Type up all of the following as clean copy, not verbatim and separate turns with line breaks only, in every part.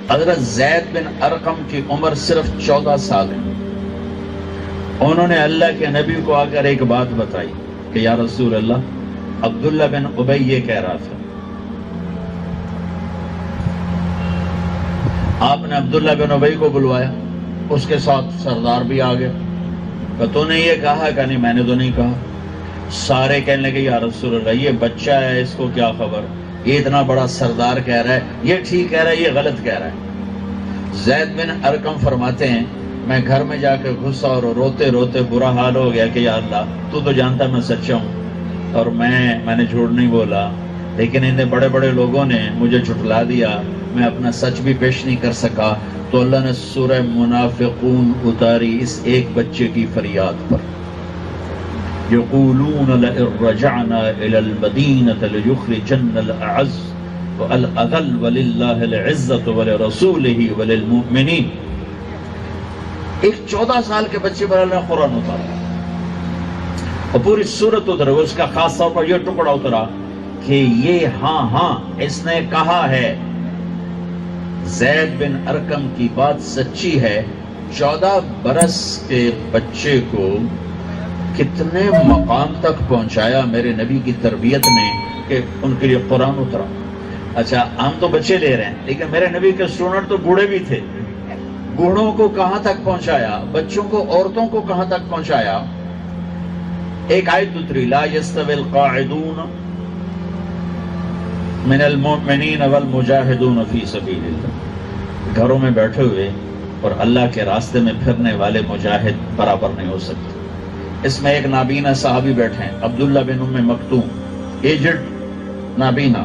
حضرت زید بن ارقم کی عمر صرف 14 سال ہے. انہوں نے اللہ کے نبی کو آ کر ایک بات بتائی کہ یا رسول اللہ، عبداللہ بن ابی یہ کہہ رہا تھا. آپ نے عبداللہ بن ابی کو بلوایا، اس کے ساتھ سردار بھی آ گئے. کہ تو نے یہ کہا کہ نہیں، میں نے تو نہیں کہا. سارے کہنے لگے یا رسول اللہ یہ بچہ ہے، اس کو کیا خبر، یہ اتنا بڑا سردار کہہ رہا ہے، یہ ٹھیک کہہ رہا ہے، یہ غلط کہہ رہا ہے. زید بن ارقم فرماتے ہیں میں گھر میں جا کے گھسا اور روتے روتے برا حال ہو گیا کہ یا اللہ تو جانتا میں سچا ہوں اور میں نے جھوٹ نہیں بولا، لیکن ان بڑے بڑے لوگوں نے مجھے جھٹلا دیا، میں اپنا سچ بھی پیش نہیں کر سکا. تو اللہ نے سورہ منافقون اتاری اس ایک بچے کی فریاد پر. یقولون لئن رجعنا الى المدینة لیخرجن الاعز والاذل وللہ العزة ولرسولہ وللمؤمنین. ایک 14 سال کے بچے پر اللہ نے قرآن اتارا اور پوری سورت اترا. اس کا خاص طور پر یہ ٹکڑا اترا کہ یہ ہاں اس نے کہا ہے، زید بن ارقم کی بات سچی ہے. 14 برس کے بچے کو کتنے مقام تک پہنچایا میرے نبی کی تربیت نے کہ ان کے لیے قرآن اترا. اچھا ہم تو بچے لے رہے ہیں، لیکن میرے نبی کے اسٹوڈنٹ تو بوڑھے بھی تھے. بوڑھوں کو کہاں تک پہنچایا، بچوں کو، عورتوں کو کہاں تک پہنچایا. ایک آیت اتری لا یستوی القاعدون من المؤمنین والمجاہدون فی سبیل اللہ. گھروں میں بیٹھے ہوئے اور اللہ کے راستے میں پھرنے والے مجاہد برابر نہیں ہو سکتے. اس میں ایک نابینا صحابی بیٹھے ہیں، عبداللہ بن ام مکتوم، ایجڈ نابینا.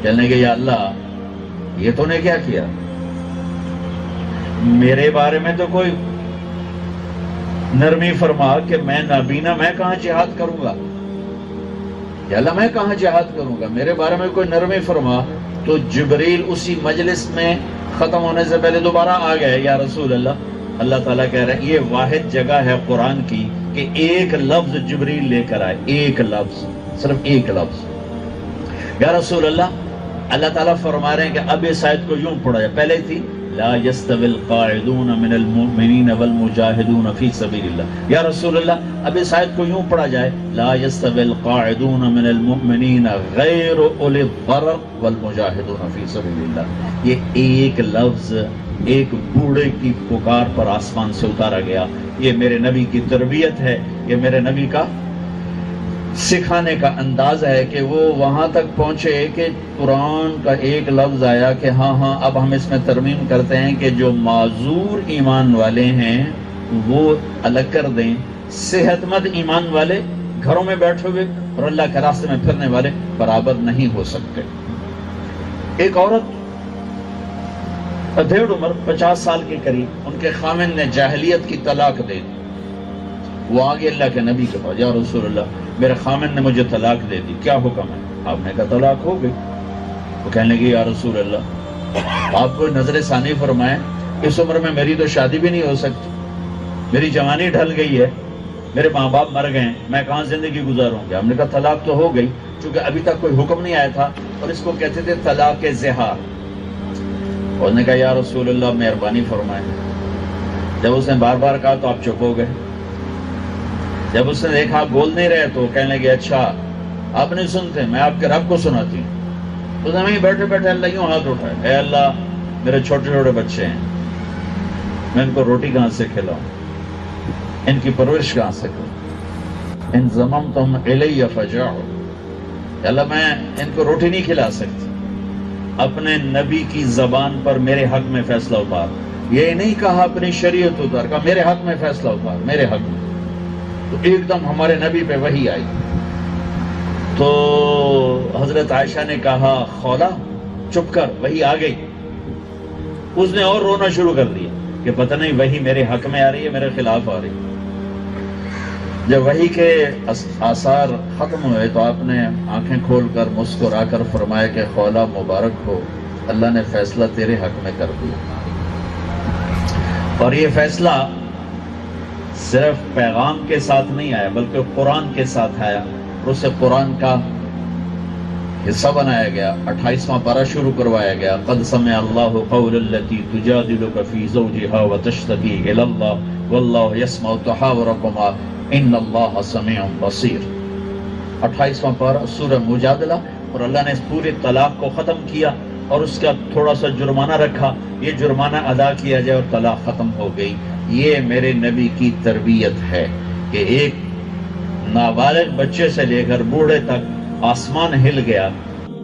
کہنے کہ یا اللہ یہ تو نے کیا کیا، میرے بارے میں تو کوئی نرمی فرما کہ میں نابینا، میں کہاں جہاد کروں گا، یا اللہ میں کہاں جہاد کروں گا، میرے بارے میں کوئی نرمی فرما. تو جبریل اسی مجلس میں ختم ہونے سے پہلے دوبارہ آ گئے. یا رسول اللہ، اللہ تعالیٰ کہہ رہے ہیں یہ واحد جگہ ہے قرآن کی کہ ایک لفظ جبریل لے کر آئے، ایک لفظ، صرف ایک لفظ. یا رسول اللہ، اللہ تعالیٰ فرما رہے ہیں کہ اب اس آیت کو یوں پڑھا جائے. پہلے تھی لا یستوی القاعدون من المؤمنین والمجاہدون فی سبیل اللہ. یا رسول اللہ، اب اس آیت کو یوں پڑھا جائے لا یستوی القاعدون من المؤمنین غیر اولی الضرر والمجاہدون فی سبیل اللہ. یہ ایک لفظ ایک بوڑھے کی پکار پر آسمان سے اتارا گیا. یہ میرے نبی کی تربیت ہے، یہ میرے نبی کا سکھانے کا انداز ہے کہ وہ وہاں تک پہنچے کہ قرآن کا ایک لفظ آیا کہ ہاں اب ہم اس میں ترمیم کرتے ہیں کہ جو معذور ایمان والے ہیں وہ الگ کر دیں، صحت مند ایمان والے گھروں میں بیٹھے ہوئے اور اللہ کے راستے میں پھرنے والے برابر نہیں ہو سکتے. ایک عورت ادھیڑ عمر 50 سال کے قریب، ان کے خامن نے جاہلیت کی طلاق دے دی. وہ آگے اللہ کے نبی کے پاس، یا رسول اللہ میرے خامن نے مجھے طلاق دے دی، کیا حکم ہے؟ آپ نے کہا طلاق ہو گئی. وہ کہنے لگے یا رسول اللہ آپ کو نظر ثانی فرمائیں، اس عمر میں میری تو شادی بھی نہیں ہو سکتی، میری جوانی ڈھل گئی ہے، میرے ماں باپ مر گئے ہیں، میں کہاں زندگی گزاروں گا. ہم نے کہا طلاق تو ہو گئی، چونکہ ابھی تک کوئی حکم نہیں آیا تھا اور اس کو کہتے تھے طلاق زہار. اور نے کہا یا رسول اللہ مہربانی فرمائیں. جب اس نے بار بار کہا تو آپ چپ ہو گئے. جب اس نے دیکھا آپ بول نہیں رہے تو کہنے لگے اچھا آپ نہیں سنتے، میں آپ کے رب کو سناتی ہوں. تو وہیں بیٹھے بیٹھے اللہ یوں ہاتھ اٹھائے، اے اللہ میرے چھوٹے چھوٹے بچے ہیں، میں ان کو روٹی کہاں سے کھلاؤں، ان کی پرورش کہاں سے کروں. ان ضممتم الی فجاعوا، اللہ میں ان کو روٹی نہیں کھلا سکتی. اپنے نبی کی زبان پر میرے حق میں فیصلہ اتار. یہ نہیں کہا اپنی شریعت اتار، کہا میرے حق میں فیصلہ اتار، میرے حق میں. تو ایک دم ہمارے نبی پہ وحی آئی. تو حضرت عائشہ نے کہا خولا چپ کر، وحی آ گئی. اس نے اور رونا شروع کر دیا کہ پتہ نہیں وحی میرے حق میں آ رہی ہے میرے خلاف آ رہی ہے. جب وحی کے آثار ختم ہوئے تو آپ نے آنکھیں کھول کر مسکرا کر فرمایا کہ خولا مبارک ہو، اللہ نے فیصلہ تیرے حق میں کر دیا. اور یہ فیصلہ صرف پیغام کے ساتھ نہیں آیا بلکہ قرآن کے ساتھ آیا. اور اسے قرآن کا حصہ بنایا گیا، 28واں پارہ شروع کروایا گیا، قد سمع اللہ قول التی تجادلک فی زوجہا وتشتکی الی اللہ واللہ یسمع تحاورکما ان اللہ سمیع بصیر۔ 28واں پارہ سورہ مجادلہ، اور اللہ نے اس پورے طلاق کو ختم کیا اور اس کا تھوڑا سا جرمانہ رکھا، یہ جرمانہ ادا کیا جائے اور طلاق ختم ہو گئی۔ یہ میرے نبی کی تربیت ہے کہ ایک نابالغ بچے سے لے کر بوڑھے تک آسمان ہل گیا